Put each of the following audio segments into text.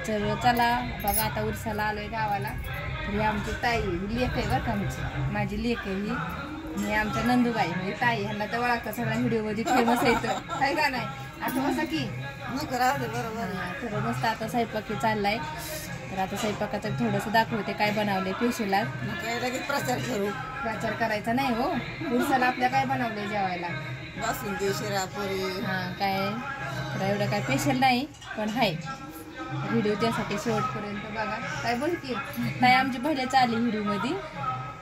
तर चला बघा आता उरसाला आलोय गावाला. तर ही आमची ताई लेक आहे बरं का, आमची माझी लेक आहे ही. आणि आमच्या नंदूबाई म्हणजे ताई ह्यांना तर ओळखता सगळ्या व्हिडिओमध्ये फेमस येतं काय का नाही आता बसा की बरोबर. तर मस्त आता स्वयंपाकी चाललाय. तर आता स्वयंपाकाचं थोडंसं दाखवते काय बनवलंय पेशीला. लगेच प्रचार करायचा नाही हो. उरसाला आपल्या काय बनवलंय जेवायला? बासुंदी शिरापुरी. हां काय तर एवढं काय स्पेशल नाही पण आहे. व्हिडिओ त्यासाठी शेवटपर्यंत बघा. काय बोलते ताई आमची भले चालली व्हिडिओमध्ये.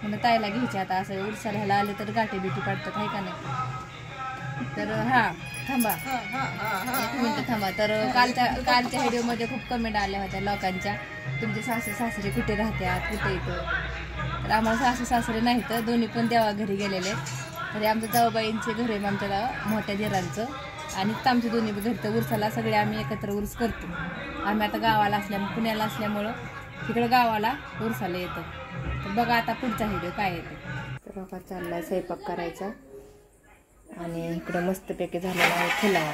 म्हणून ताईला घ्यायची आता असं उरसाला ह्याला आलं तर गाठी बिठी पडतात आहे का नाही. तर हां थांबा एक मिनिट थांबा. तर कालच्या व्हिडिओमध्ये खूप कमेंट आल्या होत्या लोकांच्या, तुमचे सासू सासरे कुठे राहतात कुठे येतं. तर आम्हाला सासू सासरे नाही तर दोन्ही पण देवा घरी गेलेले. तरी आमच्या जाऊबाईंचे घर आहे आमच्या मोठ्या दिरांचं. आणि आमचे दोन्ही घर तर उरसाला सगळे आम्ही एकत्र उर्स करतो. आम्ही आता गावाला असल्यामुळे पुण्याला असल्यामुळं तिकडं गावाला उरसाला येतो. तर बघा आता पुढचा व्हिडिओ काय येतो. तर बघा चाललाय स्वयंपाक करायचा. आणि इकडं मस्तपैकी झालेला आहे फुलावा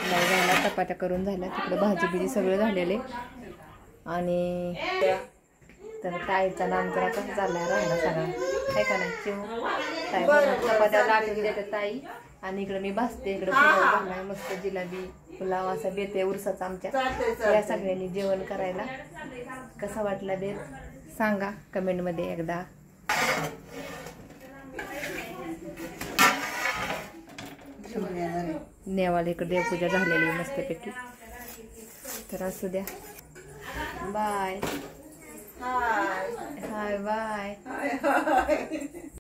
झाला, चपात्या करून झाल्या. तिकडं भाजी बिजी सगळं झालेले. आणि तर ताईचा नाम तर आता चाललाय राहिला सगळा काय का नाही. चिव ताई चपात्या लाटून देते ताई. आणि इकडं मी भाजते. इकडं पुलाव झालाय मस्त जिलेबी पुलाव असा बेत आहे उरसाचा आमच्या. या सगळ्यांनी जेवण करायला. कसा वाटला बेत सांगा कमेंटमध्ये एकदा. नेवाला इकडे देवपूजा झालेली मस्तपैकी. तर असू द्या. बाय. Hi bye.